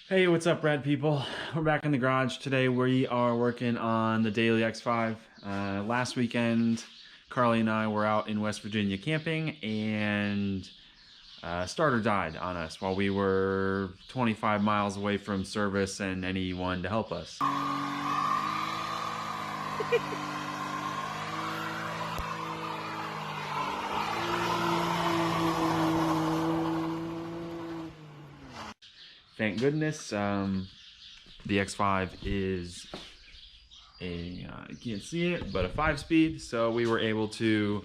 Hey, what's up, rad people? We're back in the garage. Today we are working on the daily X5. Last weekend, Carly and I were out in West Virginia camping, and starter died on us while we were 25 miles away from service and anyone to help us. Thank goodness, the X5 is you can't see it, but a 5-speed, so we were able to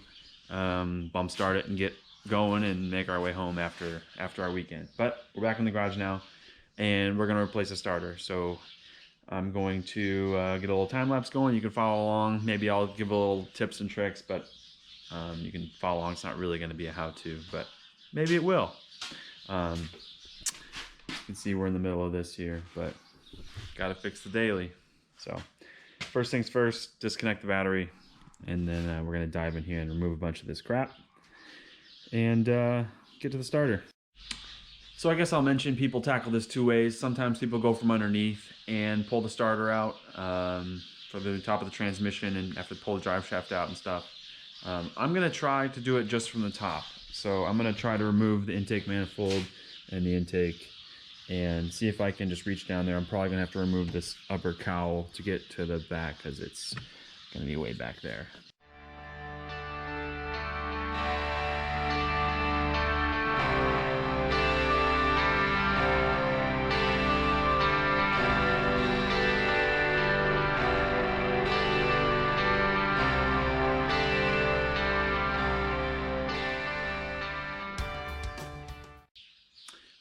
bump start it and get going and make our way home after our weekend. But we're back in the garage now, and we're going to replace the starter. So I'm going to get a little time lapse going. You can follow along. Maybe I'll give a little tips and tricks, but you can follow along. It's not really going to be a how-to, but maybe it will. You can see we're in the middle of this here, but got to fix the daily. So first things first, disconnect the battery, and then we're going to dive in here and remove a bunch of this crap and get to the starter. So I guess I'll mention people tackle this two ways. Sometimes people go from underneath and pull the starter out for the top of the transmission and have to pull the drive shaft out and stuff. I'm going to try to do it just from the top. So I'm going to try to remove the intake manifold and the intake and see if I can just reach down there. I'm probably gonna have to remove this upper cowl to get to the back because it's gonna be way back there.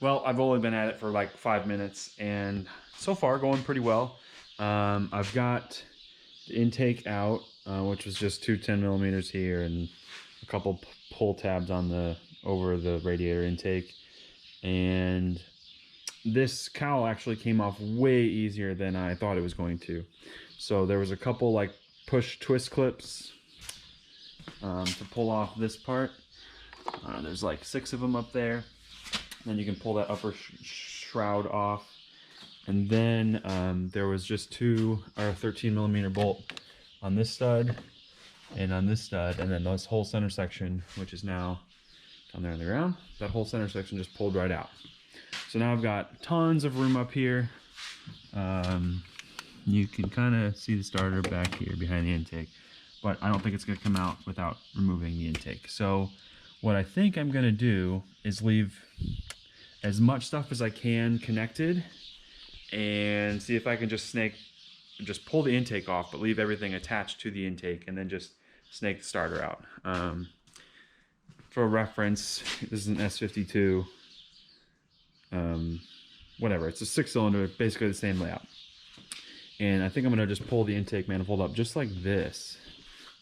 Well, I've only been at it for like 5 minutes, and so far going pretty well. I've got the intake out, which was just two 10 millimeters here and a couple pull tabs on over the radiator intake. And this cowl actually came off way easier than I thought it was going to. So there was a couple like push twist clips to pull off this part. There's like 6 of them up there. Then you can pull that upper shroud off, and then there was just two or 13 millimeter bolt on this stud and on this stud, and then this whole center section, which is now down there on the ground, that whole center section just pulled right out. So now I've got tons of room up here. You can kind of see the starter back here behind the intake, but I don't think it's going to come out without removing the intake. So what I think I'm going to do is leave as much stuff as I can connected and see if I can just pull the intake off, but leave everything attached to the intake, and then just snake the starter out. For reference, this is an S52, whatever, it's a 6-cylinder, basically the same layout. And I think I'm gonna just pull the intake manifold up just like this.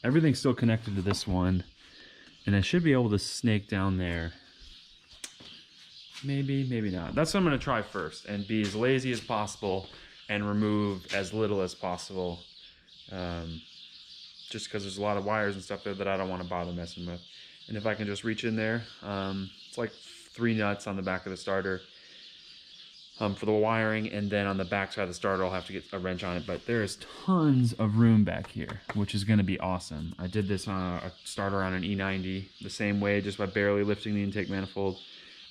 Everything's still connected to this one, and I should be able to snake down there. Maybe, maybe not. That's what I'm going to try first, and be as lazy as possible and remove as little as possible. Just because there's a lot of wires and stuff there that I don't want to bother messing with. And if I can just reach in there, it's like 3 nuts on the back of the starter for the wiring, and then on the back side of the starter I'll have to get a wrench on it. But there is tons of room back here, which is going to be awesome. I did this on a starter on an E90 the same way, just by barely lifting the intake manifold.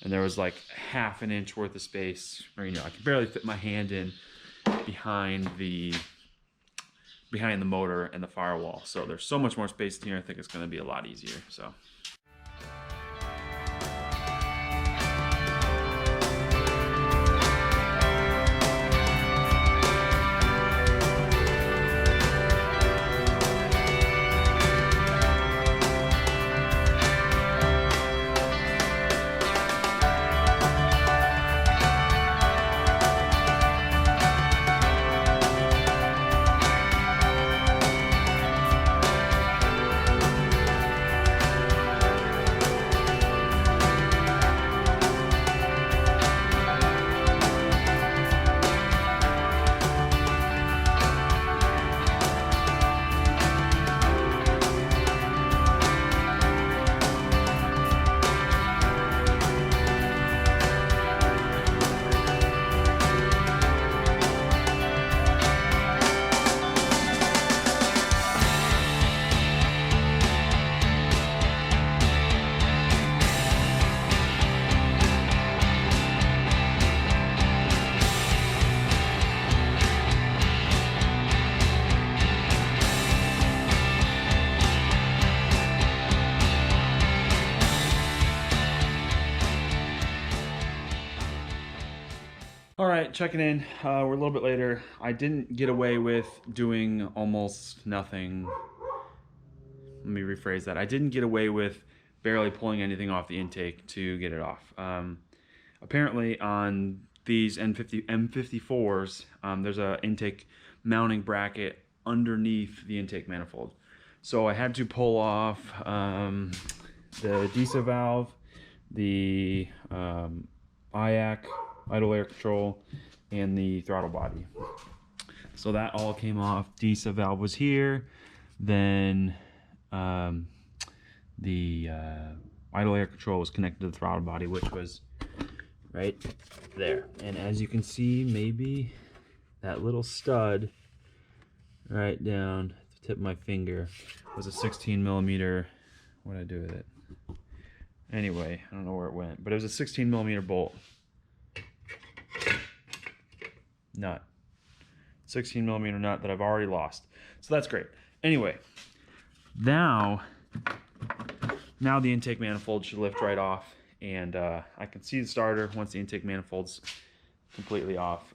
And there was like ½ an inch worth of space, or I could barely fit my hand in behind the motor and the firewall. So there's so much more space in here. I think it's going to be a lot easier. So. All right, checking in. We're a little bit later. I didn't get away with doing almost nothing. Let me rephrase that. I didn't get away with barely pulling anything off the intake to get it off. Apparently on these M54s, there's an intake mounting bracket underneath the intake manifold. So I had to pull off the DISA valve, the IAC, idle air control, and the throttle body. So that all came off. DISA valve was here. Then the idle air control was connected to the throttle body, which was right there. And as you can see, maybe that little stud right down at the tip of my finger was a 16 millimeter. What did I do with it? Anyway, I don't know where it went, but it was a 16 millimeter bolt nut. 16 millimeter nut that I've already lost. So that's great. Anyway, now the intake manifold should lift right off, and I can see the starter once the intake manifold's completely off.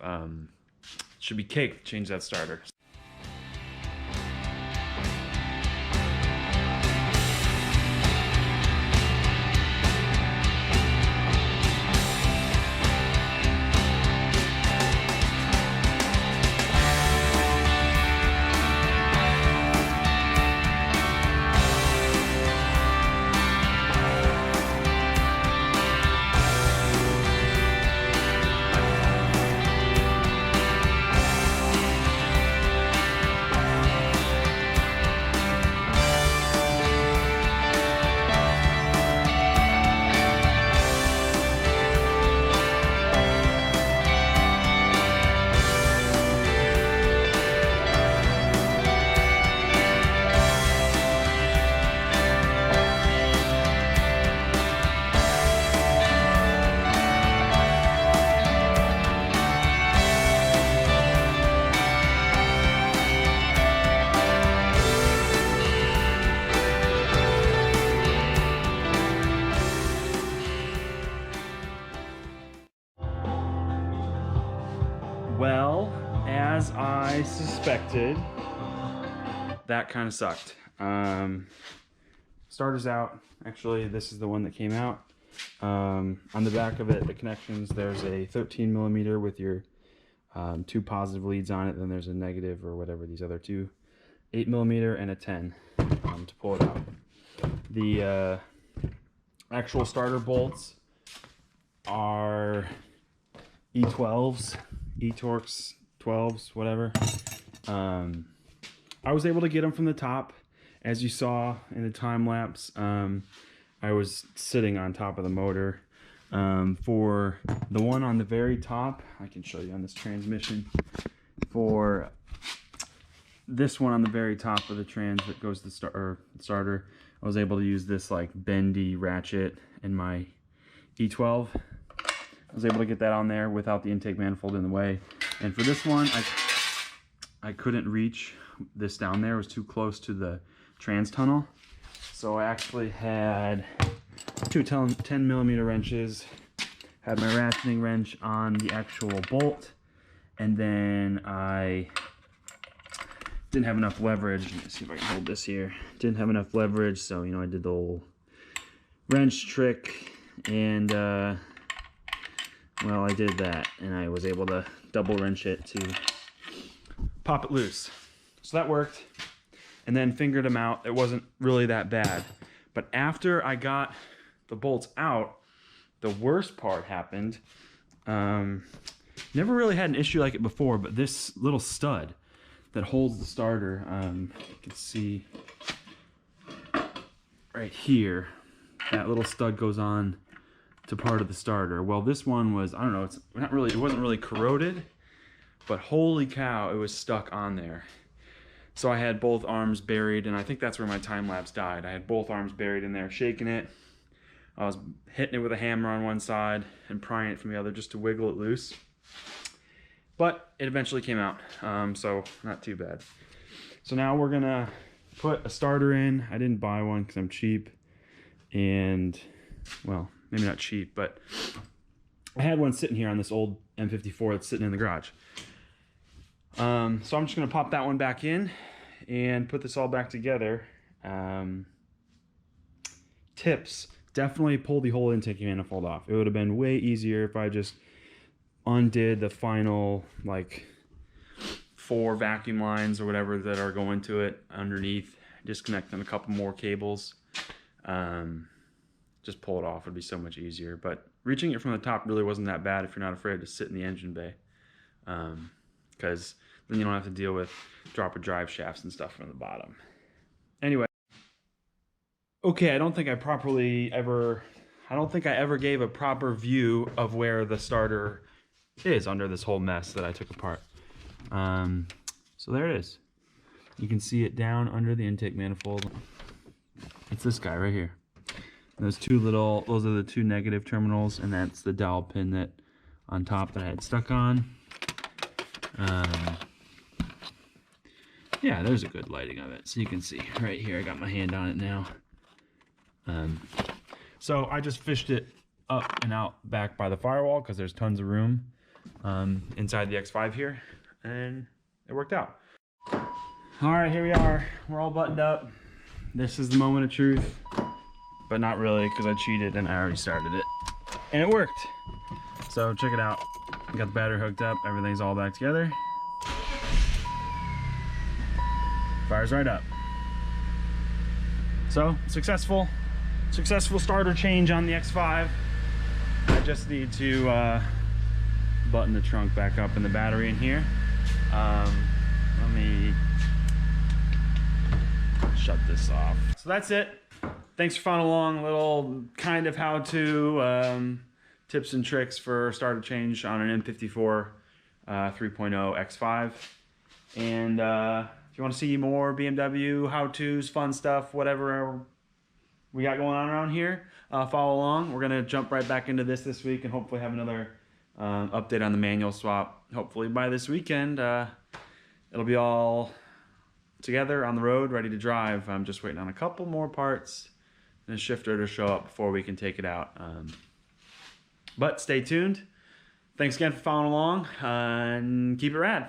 Should be cake to change that starter. Well, as I suspected, that kind of sucked. Starter's out. Actually, this is the one that came out. On the back of it, the connections, there's a 13 millimeter with your 2 positive leads on it. Then there's a negative or whatever, these other 2, 8 millimeter and a 10 to pull it out. The actual starter bolts are E12s. E-Torx 12s, whatever. I was able to get them from the top. As you saw in the time lapse, I was sitting on top of the motor. For the one on the very top, I can show you on this transmission. For this one on the very top of the trans that goes to the starter, I was able to use this like bendy ratchet in my E12. I was able to get that on there without the intake manifold in the way. And for this one, I couldn't reach this down there. It was too close to the trans tunnel. So I actually had 2 10 millimeter wrenches, had my ratcheting wrench on the actual bolt, and then I didn't have enough leverage. Let me see if I can hold this here. Didn't have enough leverage, so you know, I did the whole wrench trick, and well, I did that, and I was able to double wrench it to pop it loose. So that worked, and then fingered them out. It wasn't really that bad. But after I got the bolts out, the worst part happened. Never really had an issue like it before, but this little stud that holds the starter, you can see right here, that little stud goes on to part of the starter. Well, this one was, I don't know, it wasn't really corroded, but holy cow, it was stuck on there. So I had both arms buried, and I think that's where my time lapse died. I had both arms buried in there, shaking it. I was hitting it with a hammer on one side and prying it from the other just to wiggle it loose. But it eventually came out, so not too bad. So now we're gonna put a starter in. I didn't buy one because I'm cheap, and well, maybe not cheap, but I had one sitting here on this old M54 that's sitting in the garage. So I'm just gonna pop that one back in and put this all back together. Tips: definitely pull the whole intake manifold off. It would have been way easier if I just undid the final like 4 vacuum lines or whatever that are going to it underneath, disconnecting a couple more cables. Just pull it off. It would be so much easier. But reaching it from the top really wasn't that bad if you're not afraid to sit in the engine bay, because then you don't have to deal with dropper drive shafts and stuff from the bottom. Anyway, okay, I don't think I ever gave a proper view of where the starter is under this whole mess that I took apart. So there it is. You can see it down under the intake manifold. It's this guy right here. Those are the 2 negative terminals, and that's the dowel pin that on top that I had stuck on. Yeah, there's a good lighting of it. So you can see right here, I got my hand on it now. So I just fished it up and out back by the firewall because there's tons of room inside the X5 here, and it worked out. All right, here we are. We're all buttoned up. This is the moment of truth, but not really because I cheated and I already started it, and it worked. So check it out. I got the battery hooked up. Everything's all back together. Fires right up. So successful starter change on the X5. I just need to button the trunk back up and the battery in here. Let me shut this off. So that's it. Thanks for following along. Little kind of how-to tips and tricks for starter change on an M54 3.0 X5. And if you want to see more BMW how-tos, fun stuff, whatever we got going on around here, follow along. We're gonna jump right back into this week and hopefully have another update on the manual swap. Hopefully by this weekend, it'll be all together on the road, ready to drive. I'm just waiting on a couple more parts and a shifter to show up before we can take it out. But stay tuned. Thanks again for following along, and keep it rad.